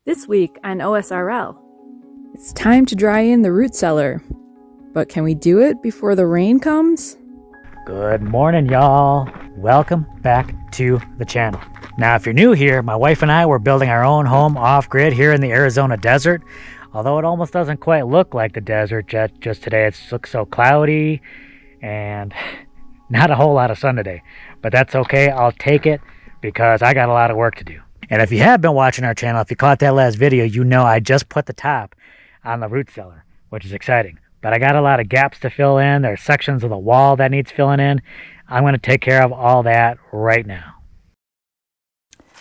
This week on OSRL, it's time to dry in the root cellar. But can we do it before the rain comes? Good morning, y'all. Welcome back to the channel. Now, if you're new here, my wife and I were building our own home off-grid here in the Arizona desert. Although it almost doesn't quite look like the desert just today. It looks so cloudy and not a whole lot of sun today. But that's okay. I'll take it because I got a lot of work to do. And if you have been watching our channel, if you caught that last video, you know I just put the top on the root cellar, which is exciting. But I got a lot of gaps to fill in. There's sections of the wall that needs filling in. I'm going to take care of all that right now.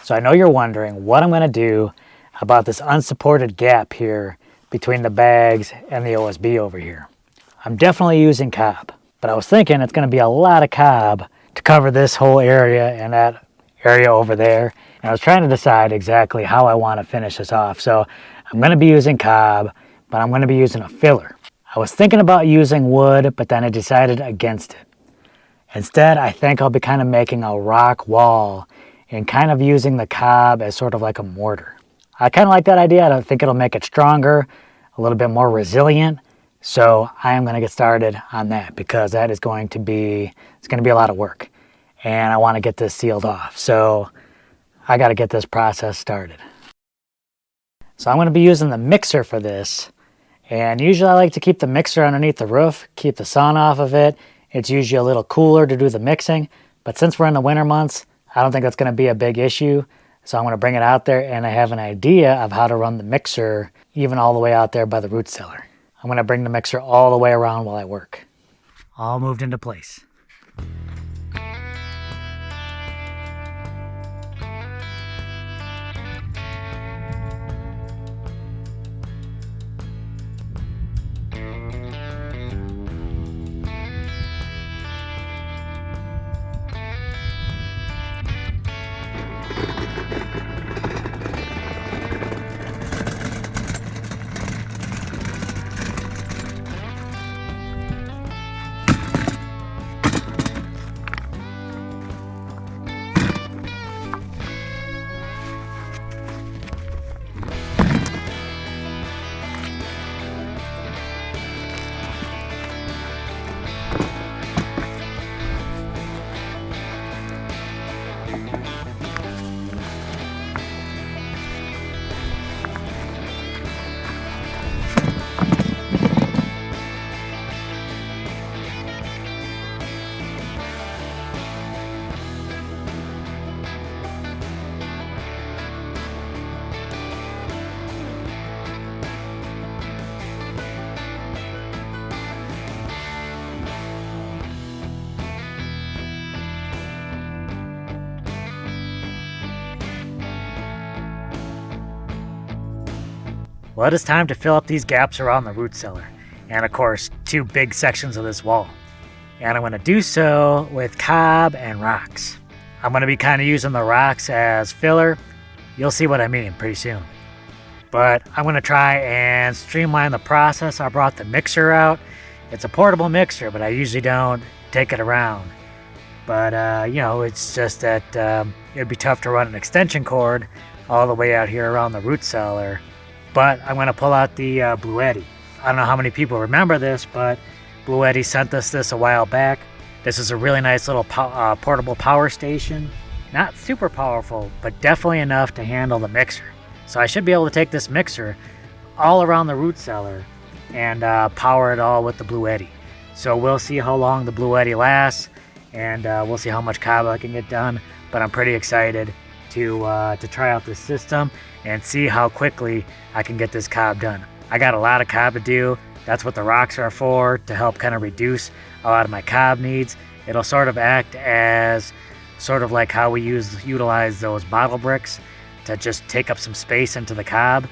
So I know you're wondering what I'm going to do about this unsupported gap here between the bags and the OSB over here. I'm definitely using cob, but I was thinking it's going to be a lot of cob to cover this whole area and that area over there. And I was trying to decide exactly how I want to finish this off. So I'm going to be using cob, but I'm going to be using a filler. I was thinking about using wood, but then I decided against it. Instead, I think I'll be kind of making a rock wall and kind of using the cob as sort of like a mortar. I kind of like that idea. I think it'll make it stronger, a little bit more resilient. So I am going to get started on that because that is going to be a lot of work. And I want to get this sealed off. So I got to get this process started. So I'm going to be using the mixer for this. And usually I like to keep the mixer underneath the roof, keep the sun off of it. It's usually a little cooler to do the mixing. But since we're in the winter months, I don't think that's going to be a big issue. So I'm going to bring it out there, and I have an idea of how to run the mixer even all the way out there by the root cellar. I'm going to bring the mixer all the way around while I work. All moved into place. Well, it is time to fill up these gaps around the root cellar, and of course, two big sections of this wall. And I'm going to do so with cob and rocks. I'm going to be kind of using the rocks as filler. You'll see what I mean pretty soon. But I'm going to try and streamline the process. I brought the mixer out. It's a portable mixer, but I usually don't take it around. But, it's just that it'd be tough to run an extension cord all the way out here around the root cellar. But I'm going to pull out the Bluetti. I don't know how many people remember this, but Bluetti sent us this a while back. This is a really nice little portable power station. Not super powerful, but definitely enough to handle the mixer. So I should be able to take this mixer all around the root cellar and power it all with the Bluetti. So we'll see how long the Bluetti lasts, and we'll see how much cob I can get done. But I'm pretty excited to try out this system and see how quickly I can get this cob done. I got a lot of cob to do. That's what the rocks are for, to help kind of reduce a lot of my cob needs. It'll sort of act as sort of like how we utilize those bottle bricks to just take up some space into the cob.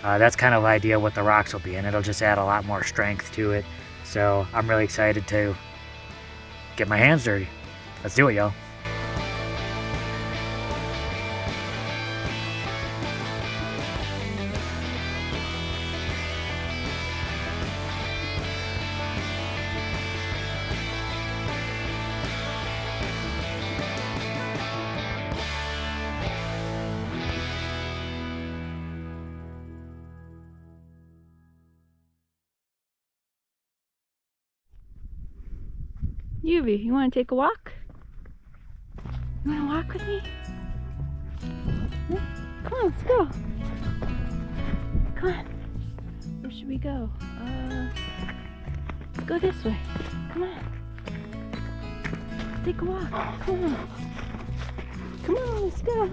That's kind of the idea what the rocks will be, and it'll just add a lot more strength to it. So I'm really excited to get my hands dirty. Let's do it, y'all. Yuvi, you want to take a walk? You want to walk with me? Yeah? Come on, let's go. Come on. Where should we go? Let's go this way. Come on. Take a walk. Come on. Come on, let's go.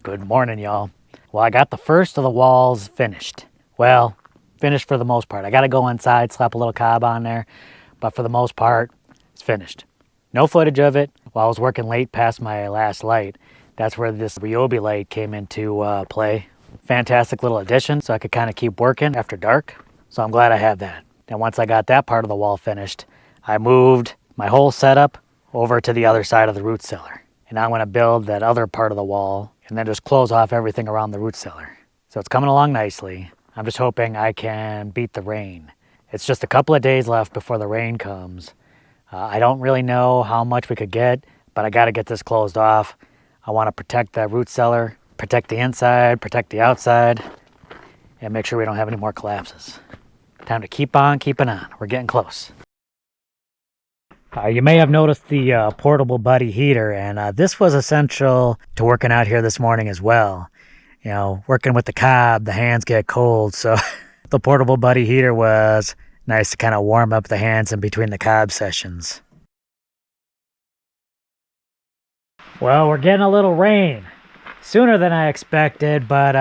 Good morning, y'all. Well, I got the first of the walls finished. Well, finished for the most part. I got to go inside, slap a little cob on there, but for the most part, it's finished. No footage of it. While I was working late past my last light, that's where this Ryobi light came into play. Fantastic little addition, so I could kind of keep working after dark. So I'm glad I have that. And once I got that part of the wall finished, I moved my whole setup over to the other side of the root cellar. And I'm going to build that other part of the wall and then just close off everything around the root cellar. So it's coming along nicely. I'm just hoping I can beat the rain. It's just a couple of days left before the rain comes. I don't really know how much we could get, but I got to get this closed off. I want to protect that root cellar, protect the inside, protect the outside, and make sure we don't have any more collapses. Time to keep on keeping on. We're getting close. You may have noticed the portable buddy heater, and this was essential to working out here this morning as well. You know, working with the cob, the hands get cold, so the portable buddy heater was nice to kind of warm up the hands in between the cob sessions. Well, we're getting a little rain. Sooner than I expected, but,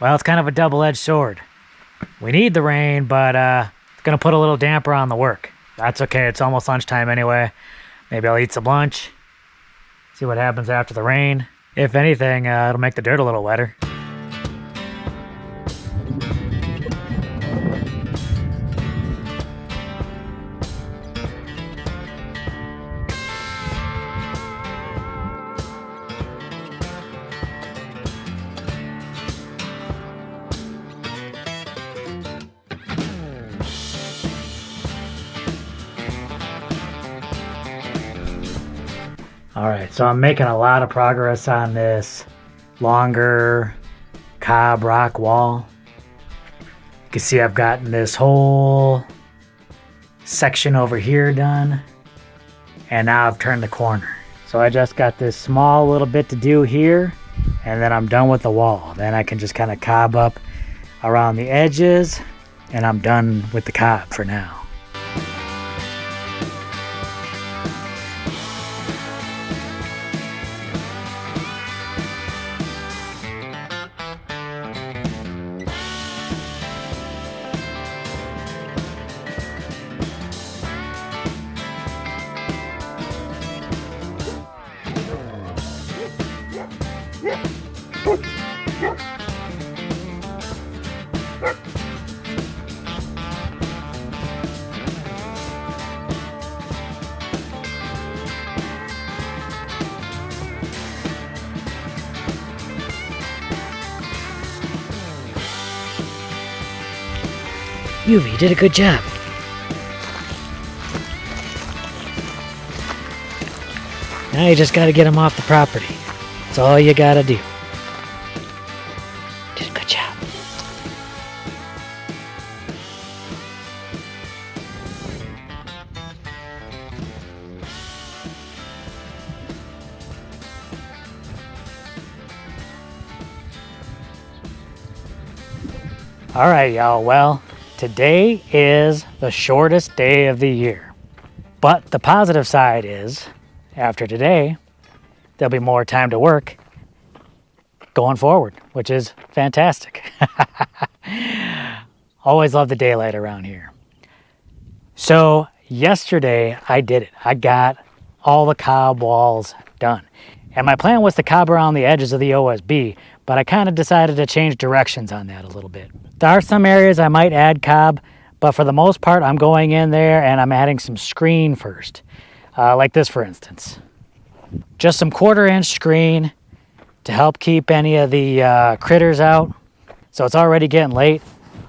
well, it's kind of a double-edged sword. We need the rain, but it's going to put a little damper on the work. That's okay, it's almost lunchtime anyway. Maybe I'll eat some lunch, see what happens after the rain. If anything, it'll make the dirt a little wetter. Alright, so I'm making a lot of progress on this longer cob rock wall. You can see I've gotten this whole section over here done, and now I've turned the corner. So I just got this small little bit to do here, and then I'm done with the wall. Then I can just kind of cob up around the edges, and I'm done with the cob for now. You did a good job. Now you just gotta get them off the property. That's all you gotta do. Did a good job. Alright, y'all, well, today is the shortest day of the year. But the positive side is, after today, there'll be more time to work going forward, which is fantastic. Always love the daylight around here. So yesterday I did it. I got all the cob walls done. And my plan was to cob around the edges of the OSB, but I kind of decided to change directions on that a little bit. There are some areas I might add cob, but for the most part I'm going in there and I'm adding some screen first. Like this for instance. Just some 1/4 inch screen to help keep any of the critters out. So it's already getting late.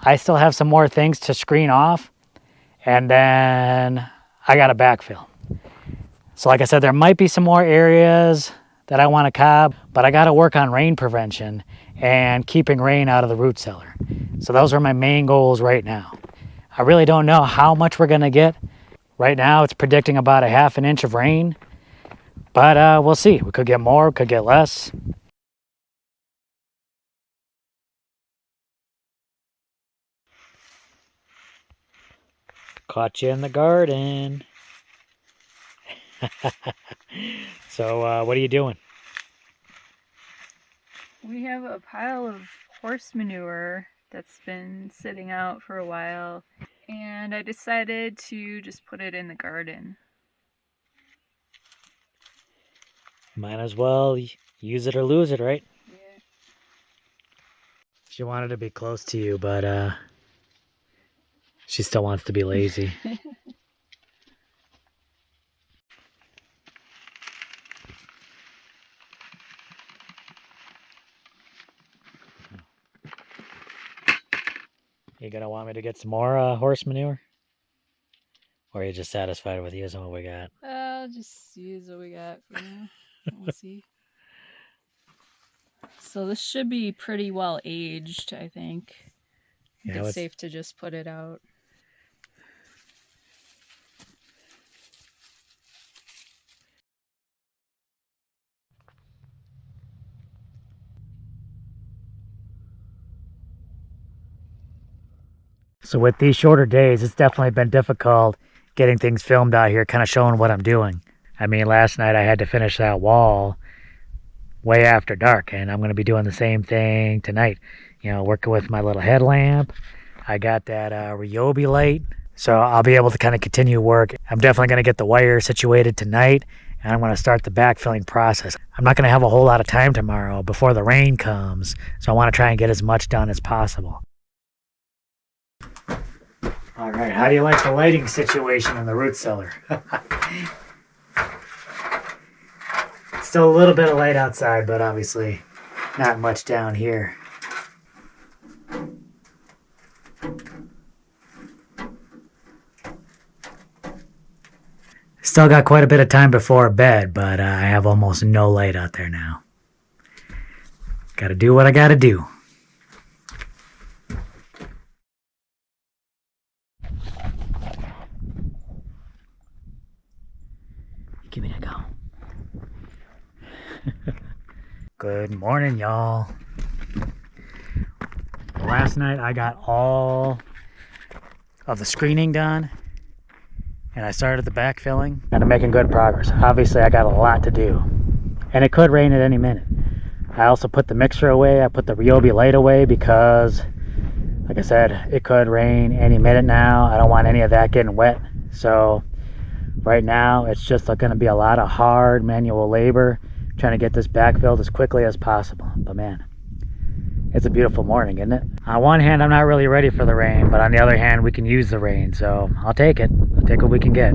I still have some more things to screen off, and then I got to backfill. So like I said, there might be some more areas that I want to cob, but I got to work on rain prevention and keeping rain out of the root cellar. So those are my main goals right now. I really don't know how much we're going to get. Right now it's predicting about 1/2 inch of rain, but we'll see. We could get more, could get less. Caught you in the garden. So what are you doing? We have a pile of horse manure that's been sitting out for a while, and I decided to just put it in the garden. Might as well use it or lose it, right? Yeah. She wanted to be close to you, but she still wants to be lazy. You gonna want me to get some more horse manure? Or are you just satisfied with using what we got? I'll just use what we got for now. We'll see. So this should be pretty well aged, I think. Yeah, it's safe to just put it out. So with these shorter days, it's definitely been difficult getting things filmed out here, kind of showing what I'm doing. I mean, last night I had to finish that wall way after dark, and I'm going to be doing the same thing tonight. You know, working with my little headlamp. I got that Ryobi light, so I'll be able to kind of continue work. I'm definitely going to get the wire situated tonight, and I'm going to start the backfilling process. I'm not going to have a whole lot of time tomorrow before the rain comes, so I want to try and get as much done as possible. All right, how do you like the lighting situation in the root cellar? Still a little bit of light outside, but obviously not much down here. Still got quite a bit of time before bed, but I have almost no light out there now. Gotta do what I gotta do. Give me that go. Good morning, y'all. Last night I got all of the screening done, and I started the backfilling, and I'm making good progress. Obviously I got a lot to do, and it could rain at any minute. I also put the mixer away. I put the Ryobi light away because, like I said, it could rain any minute now. I don't want any of that getting wet. So right now it's just going to be a lot of hard manual labor trying to get this backfilled as quickly as possible. But man, it's a beautiful morning, isn't it? On one hand, I'm not really ready for the rain, but on the other hand, we can use the rain, so I'll take it. I'll take what we can get.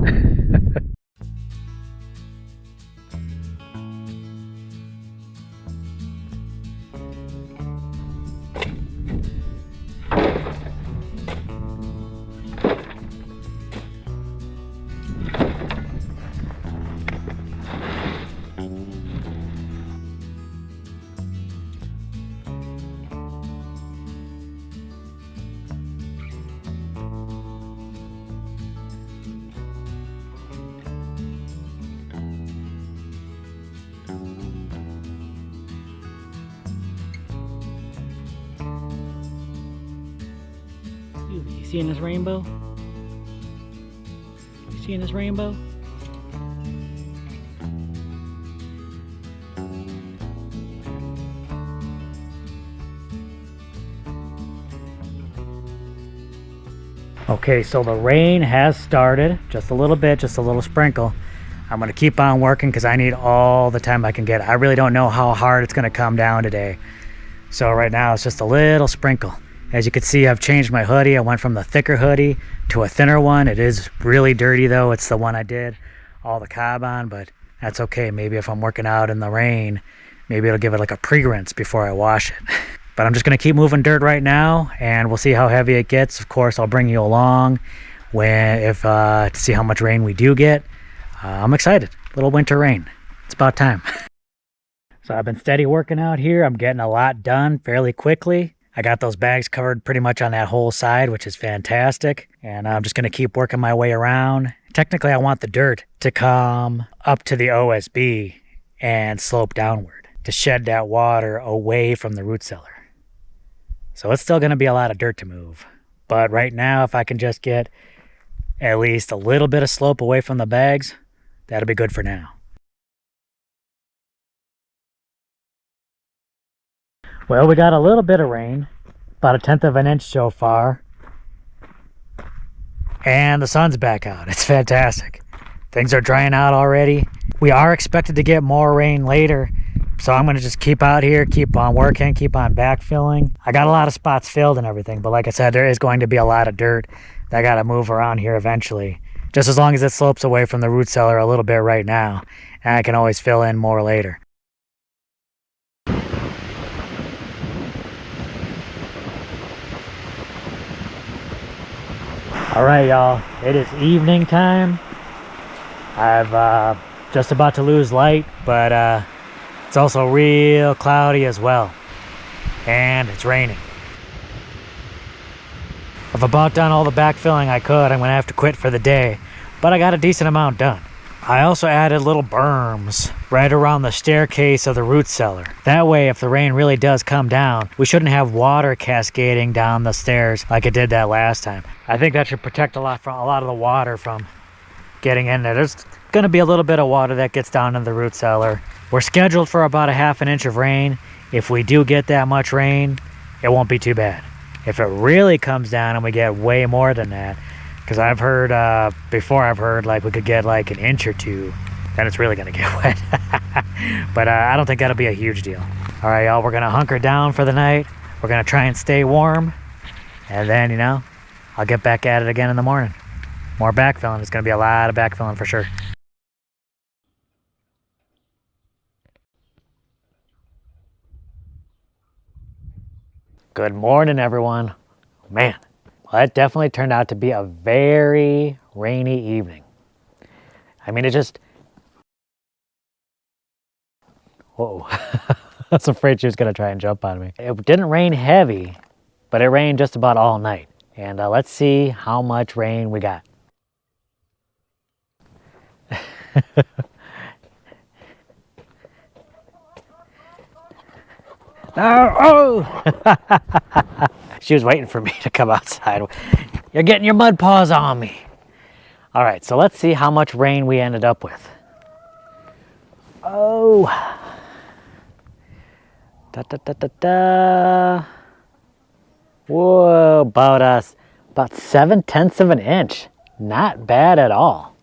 You seeing this rainbow? You seeing this rainbow? Okay, so the rain has started, just a little bit, just a little sprinkle. I'm gonna keep on working because I need all the time I can get. I really don't know how hard it's gonna come down today. So right now it's just a little sprinkle. As you can see, I've changed my hoodie. I went from the thicker hoodie to a thinner one. It is really dirty though. It's the one I did all the cob on, but that's okay. Maybe if I'm working out in the rain, maybe it'll give it like a pre-rinse before I wash it. But I'm just gonna keep moving dirt right now, and we'll see how heavy it gets. Of course, I'll bring you along to see how much rain we do get. I'm excited. Little winter rain. It's about time. So I've been steady working out here. I'm getting a lot done fairly quickly. I got those bags covered pretty much on that whole side, which is fantastic. And I'm just gonna keep working my way around. Technically, I want the dirt to come up to the OSB and slope downward to shed that water away from the root cellar. So it's still going to be a lot of dirt to move. But right now, if I can just get at least a little bit of slope away from the bags, that'll be good for now. Well, we got a little bit of rain, about 1/10 of an inch so far. And the sun's back out. It's fantastic. Things are drying out already. We are expected to get more rain later. So I'm going to just keep out here, keep on working, keep on backfilling. I got a lot of spots filled and everything, but like I said, there is going to be a lot of dirt that I got to move around here eventually. Just as long as it slopes away from the root cellar a little bit right now, and I can always fill in more later. All right, y'all, it is evening time. I've just about to lose light, but it's also real cloudy as well, and it's raining. I've about done all the backfilling I could. I'm gonna have to quit for the day, but I got a decent amount done. I also added little berms right around the staircase of the root cellar. That way, if the rain really does come down, we shouldn't have water cascading down the stairs like it did that last time. I think that should protect a lot of the water from getting in there. There's gonna be a little bit of water that gets down in the root cellar. We're scheduled for about 1/2 inch of rain. If we do get that much rain, it won't be too bad. If it really comes down and we get way more than that, because I've heard like we could get like 1 inch or 2, then it's really gonna get wet. But I don't think that'll be a huge deal. All right, y'all, we're gonna hunker down for the night. We're gonna try and stay warm, and then, you know, I'll get back at it again in the morning. More backfilling. It's gonna be a lot of backfilling for sure. Good morning, everyone. Man, well, it definitely turned out to be a very rainy evening. I mean, it just... Whoa. I was afraid she was going to try and jump on me. It didn't rain heavy, but it rained just about all night. And let's see how much rain we got. Oh! She was waiting for me to come outside. You're getting your mud paws on me. All right, so let's see how much rain we ended up with. Oh. Da, da, da, da, da. Whoa, about 7/10 of an inch. Not bad at all.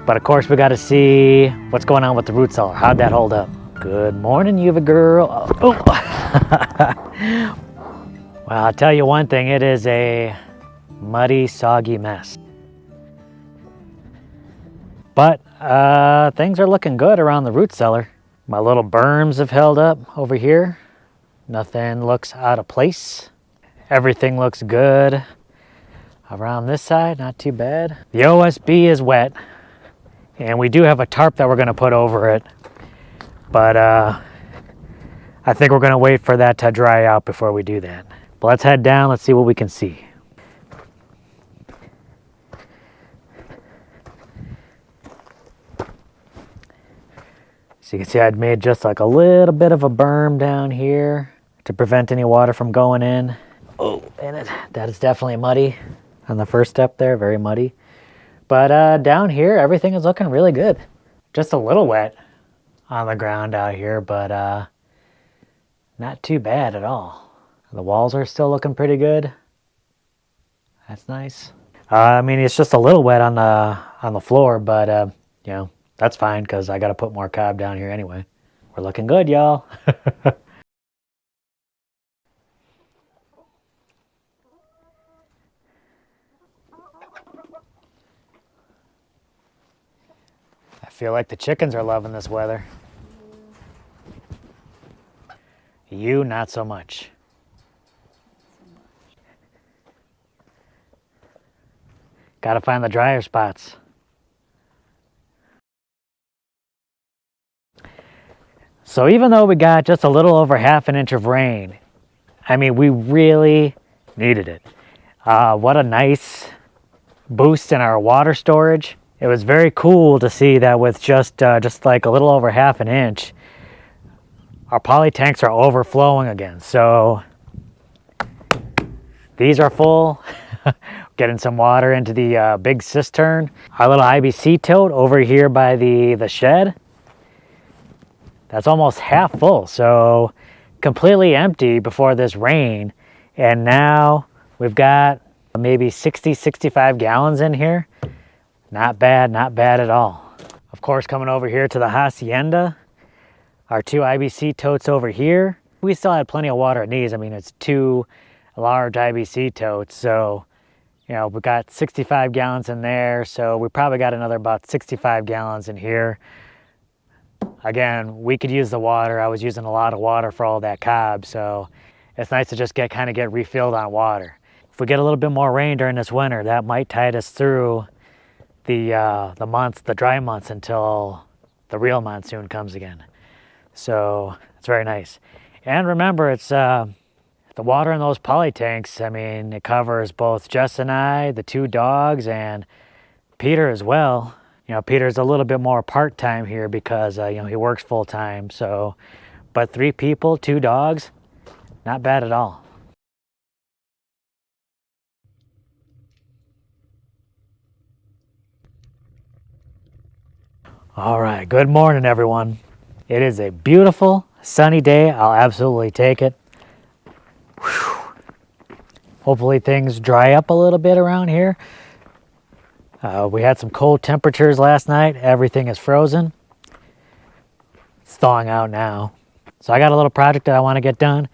But of course, we got to see what's going on with the root cellar. How'd that hold up? Good morning, Yuva girl. Oh. Well, I'll tell you one thing. It is a muddy, soggy mess. But things are looking good around the root cellar. My little berms have held up over here. Nothing looks out of place. Everything looks good. Around this side, not too bad. The OSB is wet. And we do have a tarp that we're going to put over it. But I think we're going to wait for that to dry out before we do that. But let's head down. Let's see what we can see. So you can see I'd made just like a little bit of a berm down here to prevent any water from going in. Oh, and that is definitely muddy on the first step there, very muddy. But down here, everything is looking really good. Just a little wet on the ground out here, but not too bad at all. The walls are still looking pretty good. That's nice. I mean, it's just a little wet on the floor, but you know, that's fine because I got to put more cob down here anyway. We're looking good, y'all. I feel like the chickens are loving this weather. You, not so much. Gotta find the drier spots. So even though we got just a little over half an inch of rain, I mean, we really needed it. What a nice boost in our water storage. It was very cool to see that with just like a little over half an inch, our poly tanks are overflowing again. So these are full. Getting some water into the big cistern. Our little IBC tote over here by the shed, that's almost half full. So completely empty before this rain. And now we've got maybe 60, 65 gallons in here. Not bad at all. Of course, coming over here to the hacienda, our two IBC totes over here, we still had plenty of water in these. I mean, it's two large IBC totes, so you know, we got 65 gallons in there, so we probably got another about 65 gallons in here. Again, we could use the water. I was using a lot of water for all that cob, so it's nice to just get refilled on water. If we get a little bit more rain during this winter, that might tide us through the dry months until the real monsoon comes again. So it's very nice. And remember, it's the water in those poly tanks, I mean, it covers both Jess and I, the two dogs, and Peter as well. You know, Peter's a little bit more part-time here because, you know, he works full-time. So, but 3 people, 2 dogs, not bad at all. All right, good morning, everyone. It is a beautiful, sunny day. I'll absolutely take it. Whew. Hopefully things dry up a little bit around here. We had some cold temperatures last night. Everything is frozen. It's thawing out now. So I got a little project that I want to get done.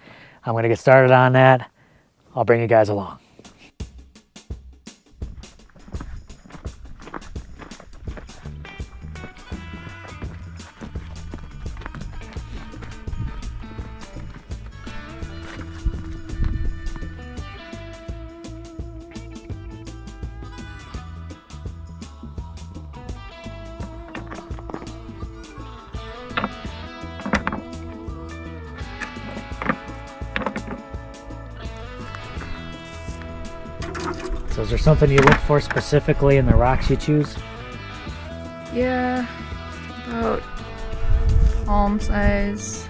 I'm going to get started on that. I'll bring you guys along. So is there something you look for specifically in the rocks you choose? Yeah, about palm size.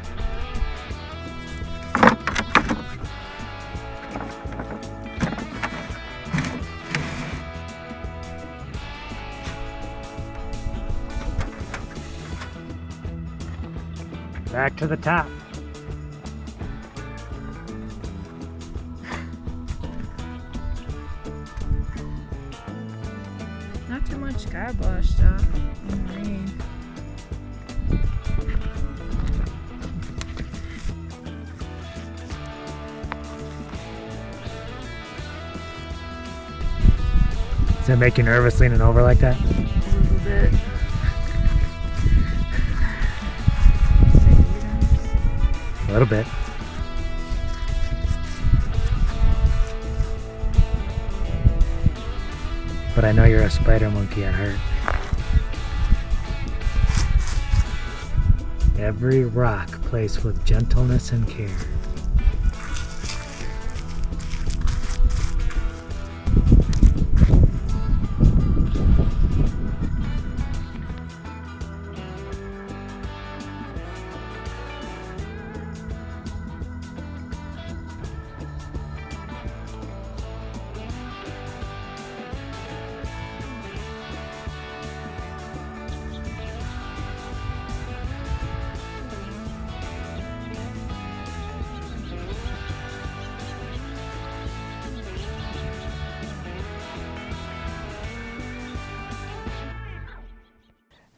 Back to the top. Not too much skybush stuff in the rain. Does that make you nervous leaning over like that? A little bit. A little bit. But I know you're a spider monkey at heart. Every rock placed with gentleness and care.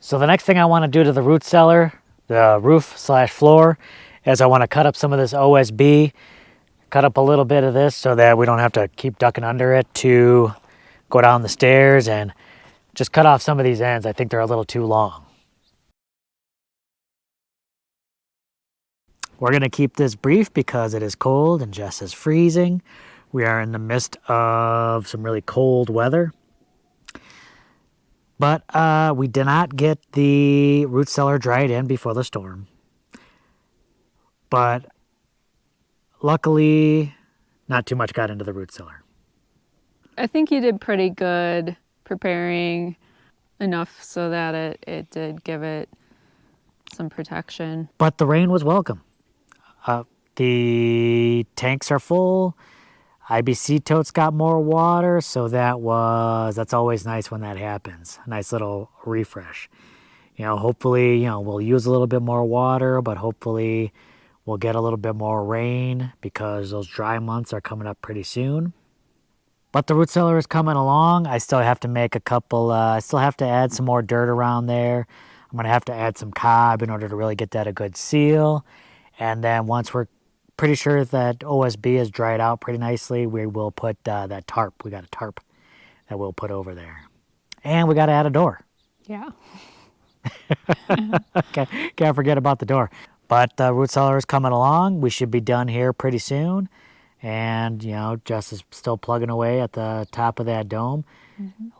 So the next thing I want to do to the root cellar, the roof/floor, is I want to cut up some of this OSB, cut up a little bit of this so that we don't have to keep ducking under it to go down the stairs, and just cut off some of these ends. I think they're a little too long. We're going to keep this brief because it is cold and Jess is freezing. We are in the midst of some really cold weather. But we did not get the root cellar dried in before the storm. But luckily, not too much got into the root cellar. I think you did pretty good preparing enough so that it did give it some protection. But the rain was welcome. The tanks are full. IBC totes got more water, so that's always nice when that happens. A nice little refresh. Hopefully, we'll use a little bit more water, but hopefully we'll get a little bit more rain because those dry months are coming up pretty soon. But the root cellar is coming along. I still have to make I still have to add some more dirt around there. I'm going to have to add some cob in order to really get that a good seal. And then once we're pretty sure that OSB is dried out pretty nicely, we will put that tarp. We got a tarp that we'll put over there. And we got to add a door. Yeah. Okay, can't forget about the door. But the root cellar is coming along. We should be done here pretty soon. And, Jess is still plugging away at the top of that dome.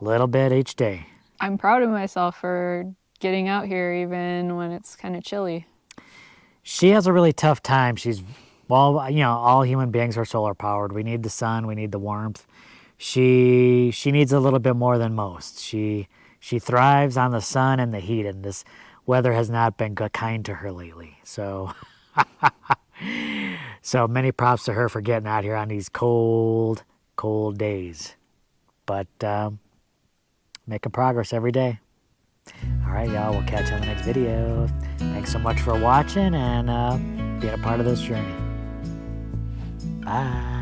A little bit each day. I'm proud of myself for getting out here even when it's kind of chilly. She has a really tough time. Well, all human beings are solar powered. We need the sun. We need the warmth. She needs a little bit more than most. She thrives on the sun and the heat, and this weather has not been kind to her lately. So, so many props to her for getting out here on these cold, cold days. But making progress every day. All right, y'all. We'll catch you on the next video. Thanks so much for watching and being a part of this journey. Bye.